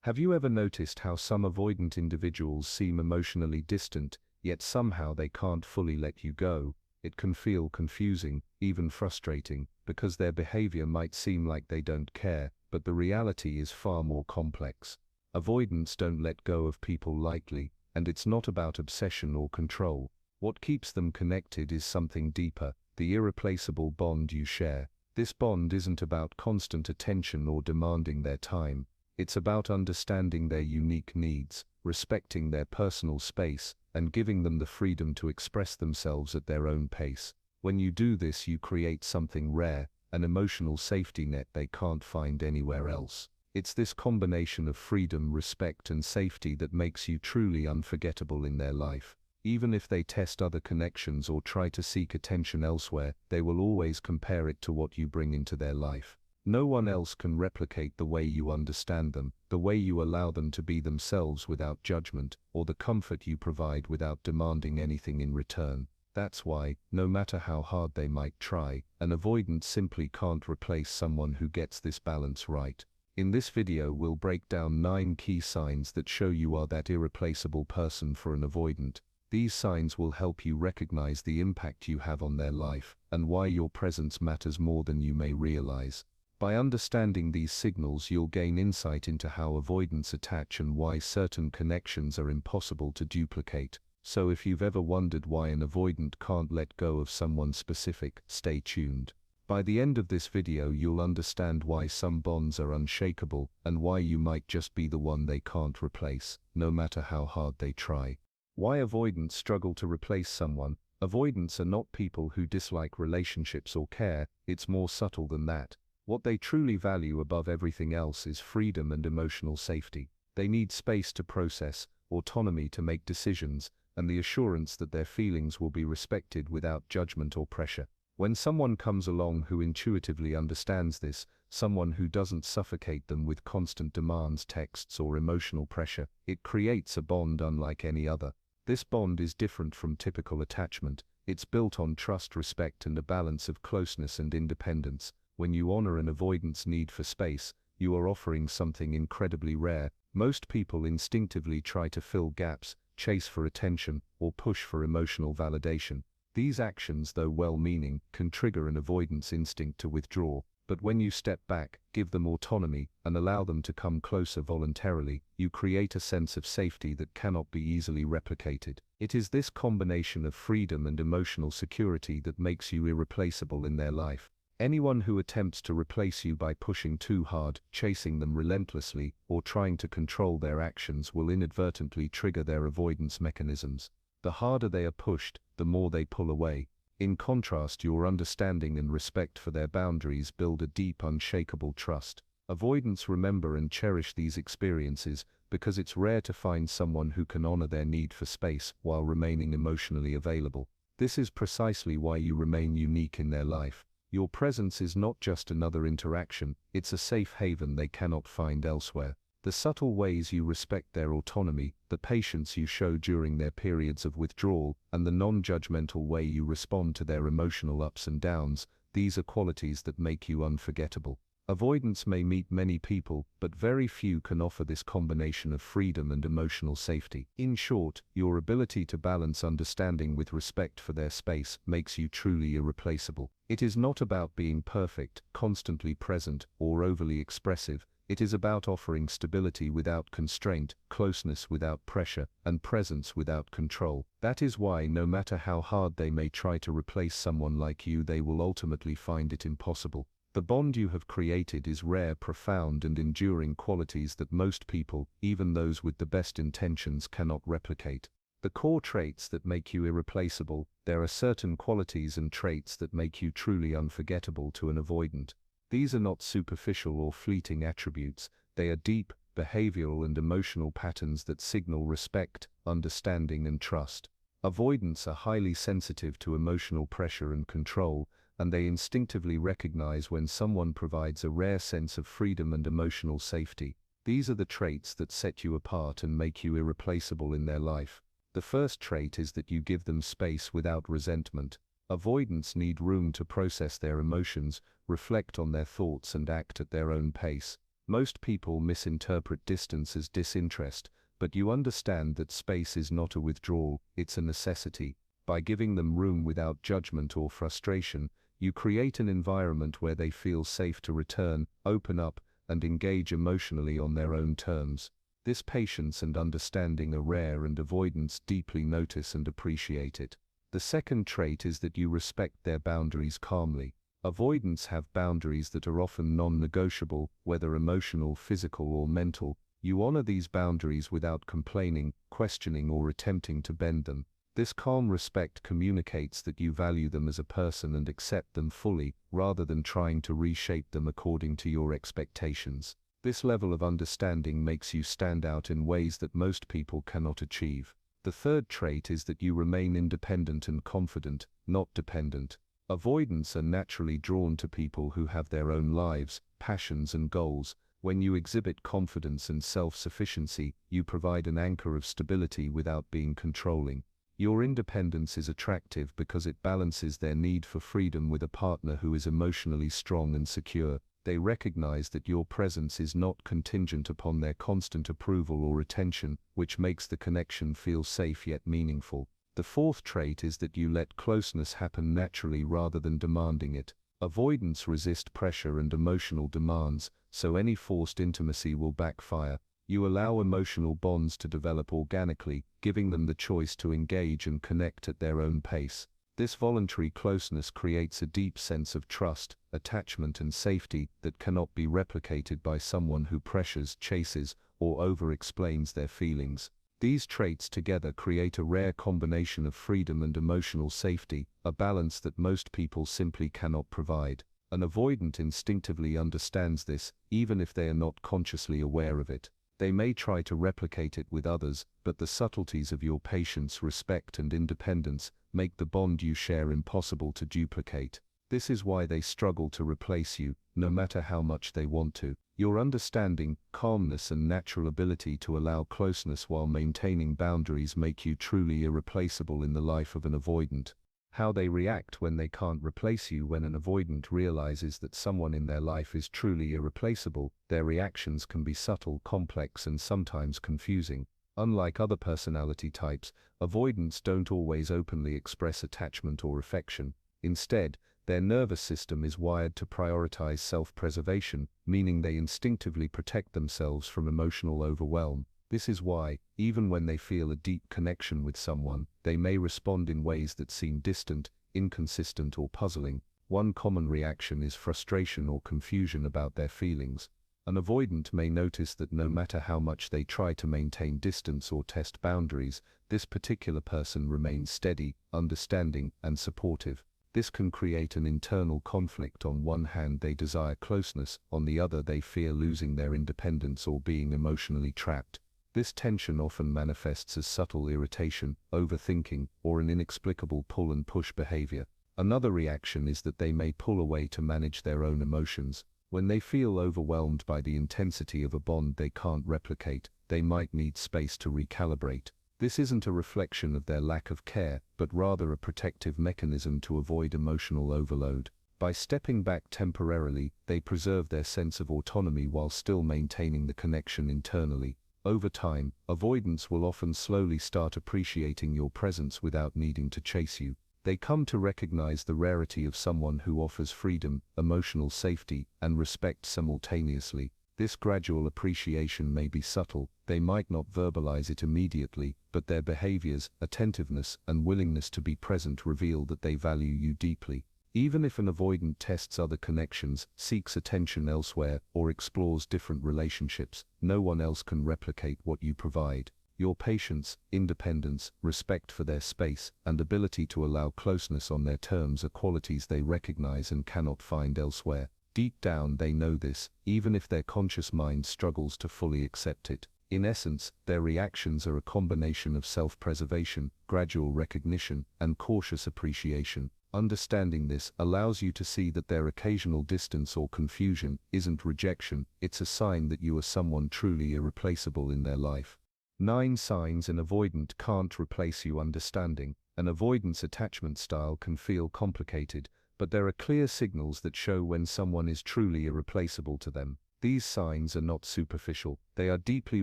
Have you ever noticed how some avoidant individuals seem emotionally distant, yet somehow they can't fully let you go? It can feel confusing, even frustrating, because their behavior might seem like they don't care, but the reality is far more complex. Avoidants don't let go of people lightly, and it's not about obsession or control. What keeps them connected is something deeper, the irreplaceable bond you share. This bond isn't about constant attention or demanding their time. It's about understanding their unique needs, respecting their personal space, and giving them the freedom to express themselves at their own pace. When you do this, you create something rare, an emotional safety net they can't find anywhere else. It's this combination of freedom, respect, and safety that makes you truly unforgettable in their life. Even if they test other connections or try to seek attention elsewhere, they will always compare it to what you bring into their life. No one else can replicate the way you understand them, the way you allow them to be themselves without judgment, or the comfort you provide without demanding anything in return. That's why, no matter how hard they might try, an avoidant simply can't replace someone who gets this balance right. In this video, we'll break down 9 key signs that show you are that irreplaceable person for an avoidant. These signs will help you recognize the impact you have on their life, and why your presence matters more than you may realize. By understanding these signals, you'll gain insight into how avoidants attach and why certain connections are impossible to duplicate. So if you've ever wondered why an avoidant can't let go of someone specific, stay tuned. By the end of this video, you'll understand why some bonds are unshakable, and why you might just be the one they can't replace, no matter how hard they try. Why avoidants struggle to replace someone. Avoidants are not people who dislike relationships or care, it's more subtle than that. What they truly value above everything else is freedom and emotional safety. They need space to process, autonomy to make decisions, and the assurance that their feelings will be respected without judgment or pressure. When someone comes along who intuitively understands this, someone who doesn't suffocate them with constant demands, texts, or emotional pressure, it creates a bond unlike any other. This bond is different from typical attachment. It's built on trust, respect, and a balance of closeness and independence. When you honor an avoidant's need for space, you are offering something incredibly rare. Most people instinctively try to fill gaps, chase for attention, or push for emotional validation. These actions, though well-meaning, can trigger an avoidance instinct to withdraw. But when you step back, give them autonomy, and allow them to come closer voluntarily, you create a sense of safety that cannot be easily replicated. It is this combination of freedom and emotional security that makes you irreplaceable in their life. Anyone who attempts to replace you by pushing too hard, chasing them relentlessly, or trying to control their actions will inadvertently trigger their avoidance mechanisms. The harder they are pushed, the more they pull away. In contrast, your understanding and respect for their boundaries build a deep, unshakable trust. Avoidants remember and cherish these experiences because it's rare to find someone who can honor their need for space while remaining emotionally available. This is precisely why you remain unique in their life. Your presence is not just another interaction, it's a safe haven they cannot find elsewhere. The subtle ways you respect their autonomy, the patience you show during their periods of withdrawal, and the non-judgmental way you respond to their emotional ups and downs, these are qualities that make you unforgettable. Avoidants may meet many people, but very few can offer this combination of freedom and emotional safety. In short, your ability to balance understanding with respect for their space makes you truly irreplaceable. It is not about being perfect, constantly present, or overly expressive. It is about offering stability without constraint, closeness without pressure, and presence without control. That is why, no matter how hard they may try to replace someone like you, they will ultimately find it impossible. The bond you have created is rare, profound, and enduring, qualities that most people, even those with the best intentions, cannot replicate. The core traits that make you irreplaceable. There are certain qualities and traits that make you truly unforgettable to an avoidant. These are not superficial or fleeting attributes, they are deep, behavioral and emotional patterns that signal respect, understanding, and trust. Avoidants are highly sensitive to emotional pressure and control, and they instinctively recognize when someone provides a rare sense of freedom and emotional safety. These are the traits that set you apart and make you irreplaceable in their life. The first trait is that you give them space without resentment. Avoidants need room to process their emotions, reflect on their thoughts, and act at their own pace. Most people misinterpret distance as disinterest, but you understand that space is not a withdrawal, it's a necessity. By giving them room without judgment or frustration, you create an environment where they feel safe to return, open up, and engage emotionally on their own terms. This patience and understanding are rare, and avoidants deeply notice and appreciate it. The second trait is that you respect their boundaries calmly. Avoidants have boundaries that are often non-negotiable, whether emotional, physical, or mental. You honor these boundaries without complaining, questioning, or attempting to bend them. This calm respect communicates that you value them as a person and accept them fully, rather than trying to reshape them according to your expectations. This level of understanding makes you stand out in ways that most people cannot achieve. The third trait is that you remain independent and confident, not dependent. Avoidants are naturally drawn to people who have their own lives, passions, and goals. When you exhibit confidence and self-sufficiency, you provide an anchor of stability without being controlling. Your independence is attractive because it balances their need for freedom with a partner who is emotionally strong and secure. They recognize that your presence is not contingent upon their constant approval or attention, which makes the connection feel safe yet meaningful. The fourth trait is that you let closeness happen naturally rather than demanding it. Avoidants resist pressure and emotional demands, so any forced intimacy will backfire. You allow emotional bonds to develop organically, giving them the choice to engage and connect at their own pace. This voluntary closeness creates a deep sense of trust, attachment, and safety that cannot be replicated by someone who pressures, chases, or over-explains their feelings. These traits together create a rare combination of freedom and emotional safety, a balance that most people simply cannot provide. An avoidant instinctively understands this, even if they are not consciously aware of it. They may try to replicate it with others, but the subtleties of your patience, respect, and independence make the bond you share impossible to duplicate. This is why they struggle to replace you, no matter how much they want to. Your understanding, calmness, and natural ability to allow closeness while maintaining boundaries make you truly irreplaceable in the life of an avoidant. How they react when they can't replace you. When an avoidant realizes that someone in their life is truly irreplaceable, their reactions can be subtle, complex, and sometimes confusing. Unlike other personality types, avoidants don't always openly express attachment or affection. Instead, their nervous system is wired to prioritize self-preservation, meaning they instinctively protect themselves from emotional overwhelm. This is why, even when they feel a deep connection with someone, they may respond in ways that seem distant, inconsistent, or puzzling. One common reaction is frustration or confusion about their feelings. An avoidant may notice that no matter how much they try to maintain distance or test boundaries, this particular person remains steady, understanding, and supportive. This can create an internal conflict. On one hand, they desire closeness, on the other, they fear losing their independence or being emotionally trapped. This tension often manifests as subtle irritation, overthinking, or an inexplicable pull and push behavior. Another reaction is that they may pull away to manage their own emotions. When they feel overwhelmed by the intensity of a bond they can't replicate, they might need space to recalibrate. This isn't a reflection of their lack of care, but rather a protective mechanism to avoid emotional overload. By stepping back temporarily, they preserve their sense of autonomy while still maintaining the connection internally. Over time, avoidants will often slowly start appreciating your presence without needing to chase you. They come to recognize the rarity of someone who offers freedom, emotional safety, and respect simultaneously. This gradual appreciation may be subtle, they might not verbalize it immediately, but their behaviors, attentiveness, and willingness to be present reveal that they value you deeply. Even if an avoidant tests other connections, seeks attention elsewhere, or explores different relationships, no one else can replicate what you provide. Your patience, independence, respect for their space, and ability to allow closeness on their terms are qualities they recognize and cannot find elsewhere. Deep down they know this, even if their conscious mind struggles to fully accept it. In essence, their reactions are a combination of self-preservation, gradual recognition, and cautious appreciation. Understanding this allows you to see that their occasional distance or confusion isn't rejection, it's a sign that you are someone truly irreplaceable in their life. 9 signs an avoidant can't replace you. Understanding an avoidant's attachment style can feel complicated, but there are clear signals that show when someone is truly irreplaceable to them. These signs are not superficial, they are deeply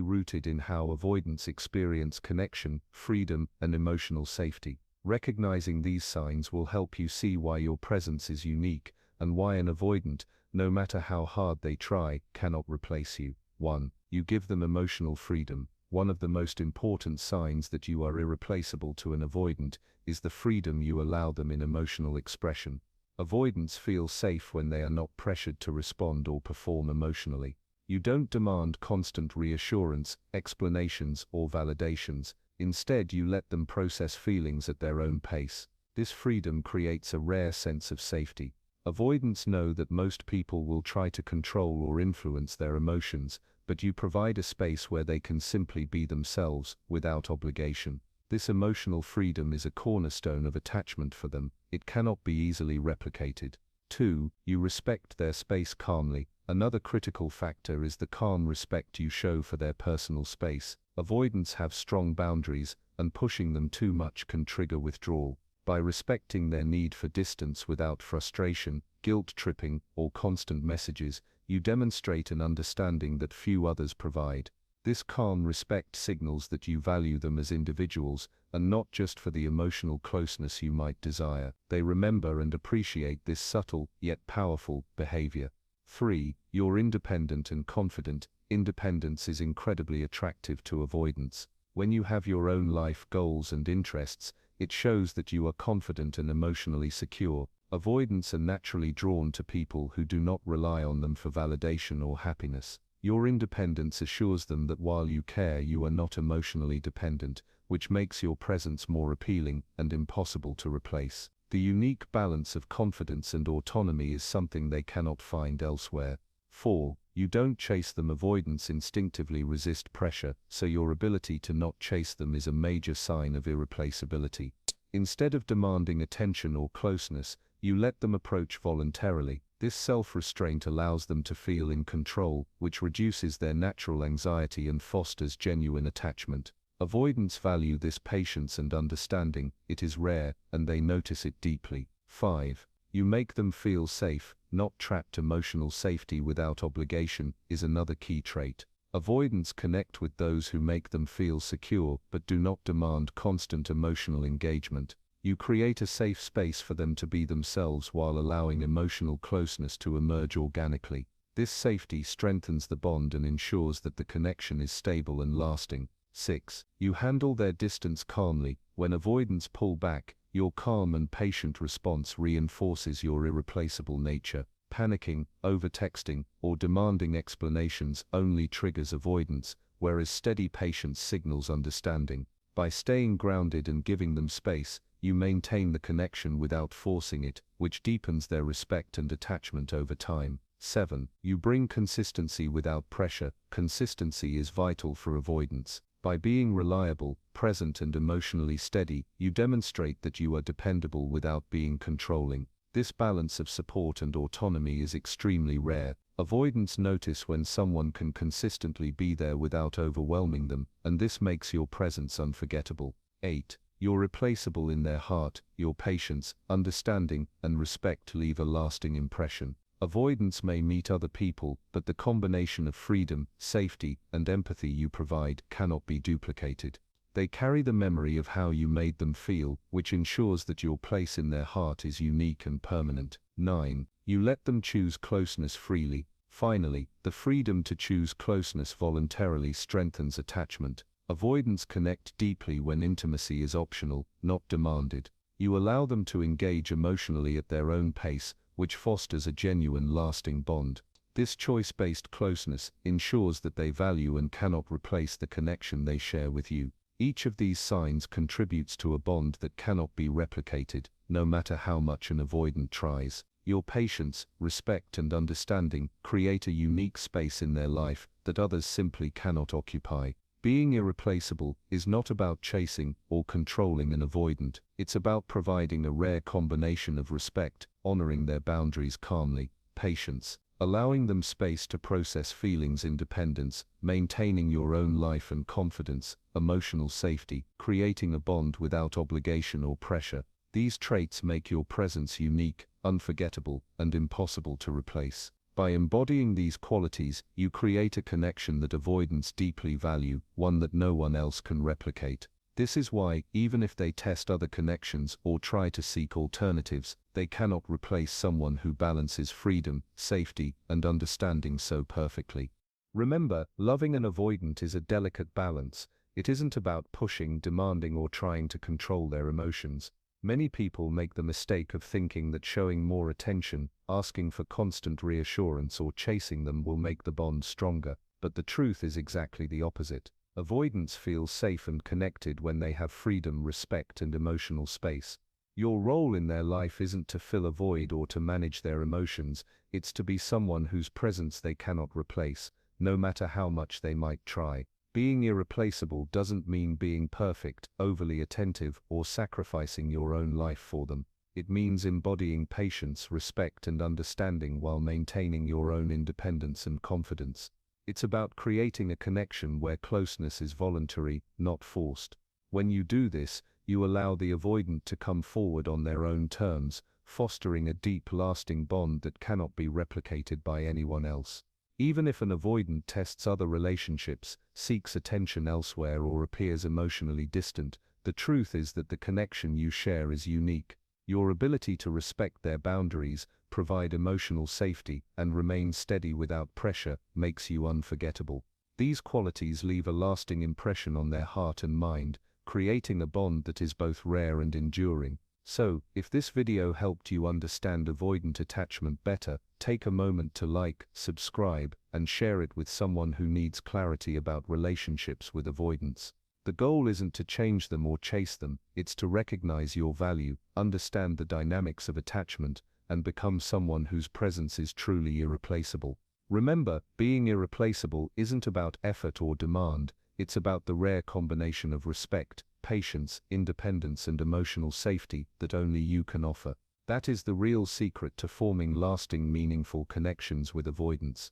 rooted in how avoidants experience connection, freedom, and emotional safety. Recognizing these signs will help you see why your presence is unique, and why an avoidant, no matter how hard they try, cannot replace you. 1. You give them emotional freedom. One of the most important signs that you are irreplaceable to an avoidant is the freedom you allow them in emotional expression. Avoidants feel safe when they are not pressured to respond or perform emotionally. You don't demand constant reassurance, explanations, or validations. Instead, you let them process feelings at their own pace. This freedom creates a rare sense of safety. Avoidants know that most people will try to control or influence their emotions, but you provide a space where they can simply be themselves, without obligation. This emotional freedom is a cornerstone of attachment for them. It cannot be easily replicated. 2. You respect their space calmly. Another critical factor is the calm respect you show for their personal space. Avoidants have strong boundaries, and pushing them too much can trigger withdrawal. By respecting their need for distance without frustration, guilt-tripping, or constant messages, you demonstrate an understanding that few others provide. This calm respect signals that you value them as individuals, and not just for the emotional closeness you might desire. They remember and appreciate this subtle, yet powerful, behavior. 3. You're independent and confident. Independence is incredibly attractive to avoidants. When you have your own life goals and interests, it shows that you are confident and emotionally secure. Avoidants are naturally drawn to people who do not rely on them for validation or happiness. Your independence assures them that while you care, you are not emotionally dependent, which makes your presence more appealing and impossible to replace. The unique balance of confidence and autonomy is something they cannot find elsewhere. 4. You don't chase them. Avoidants instinctively resist pressure, so your ability to not chase them is a major sign of irreplaceability. Instead of demanding attention or closeness, you let them approach voluntarily. This self-restraint allows them to feel in control, which reduces their natural anxiety and fosters genuine attachment. Avoidants value this patience and understanding. It is rare, and they notice it deeply. 5. You make them feel safe, not trapped. Emotional safety without obligation is another key trait. Avoidants connect with those who make them feel secure, but do not demand constant emotional engagement. You create a safe space for them to be themselves while allowing emotional closeness to emerge organically. This safety strengthens the bond and ensures that the connection is stable and lasting. 6. You handle their distance calmly. When avoidants pull back, your calm and patient response reinforces your irreplaceable nature. Panicking, over-texting, or demanding explanations only triggers avoidance, whereas steady patience signals understanding. By staying grounded and giving them space, you maintain the connection without forcing it, which deepens their respect and attachment over time. 7. You bring consistency without pressure. Consistency is vital for avoidance. By being reliable, present, and emotionally steady, you demonstrate that you are dependable without being controlling. This balance of support and autonomy is extremely rare. Avoidants notice when someone can consistently be there without overwhelming them, and this makes your presence unforgettable. 8. You're replaceable in their heart. Your patience, understanding, and respect leave a lasting impression. Avoidants may meet other people, but the combination of freedom, safety, and empathy you provide cannot be duplicated. They carry the memory of how you made them feel, which ensures that your place in their heart is unique and permanent. 9. You let them choose closeness freely. Finally, the freedom to choose closeness voluntarily strengthens attachment. Avoidants connect deeply when intimacy is optional, not demanded. You allow them to engage emotionally at their own pace, which fosters a genuine, lasting bond. This choice-based closeness ensures that they value and cannot replace the connection they share with you. Each of these signs contributes to a bond that cannot be replicated, no matter how much an avoidant tries. Your patience, respect, and understanding create a unique space in their life that others simply cannot occupy. Being irreplaceable is not about chasing or controlling an avoidant. It's about providing a rare combination of respect, honoring their boundaries calmly, patience, allowing them space to process feelings, independence, maintaining your own life and confidence, emotional safety, creating a bond without obligation or pressure. These traits make your presence unique, unforgettable, and impossible to replace. By embodying these qualities, you create a connection that avoidants deeply value, one that no one else can replicate. This is why, even if they test other connections or try to seek alternatives, they cannot replace someone who balances freedom, safety, and understanding so perfectly. Remember, loving an avoidant is a delicate balance. It isn't about pushing, demanding, or trying to control their emotions. Many people make the mistake of thinking that showing more attention, asking for constant reassurance, or chasing them will make the bond stronger, but the truth is exactly the opposite. Avoidants feel safe and connected when they have freedom, respect, and emotional space. Your role in their life isn't to fill a void or to manage their emotions, it's to be someone whose presence they cannot replace, no matter how much they might try. Being irreplaceable doesn't mean being perfect, overly attentive, or sacrificing your own life for them. It means embodying patience, respect, and understanding while maintaining your own independence and confidence. It's about creating a connection where closeness is voluntary, not forced. When you do this, you allow the avoidant to come forward on their own terms, fostering a deep, lasting bond that cannot be replicated by anyone else. Even if an avoidant tests other relationships, seeks attention elsewhere, or appears emotionally distant, the truth is that the connection you share is unique. Your ability to respect their boundaries, provide emotional safety, and remain steady without pressure makes you unforgettable. These qualities leave a lasting impression on their heart and mind, creating a bond that is both rare and enduring. So, if this video helped you understand avoidant attachment better, take a moment to like, subscribe, and share it with someone who needs clarity about relationships with avoidants. The goal isn't to change them or chase them, it's to recognize your value, understand the dynamics of attachment, and become someone whose presence is truly irreplaceable. Remember, being irreplaceable isn't about effort or demand, it's about the rare combination of respect, patience, independence, and emotional safety that only you can offer. That is the real secret to forming lasting, meaningful connections with avoidants.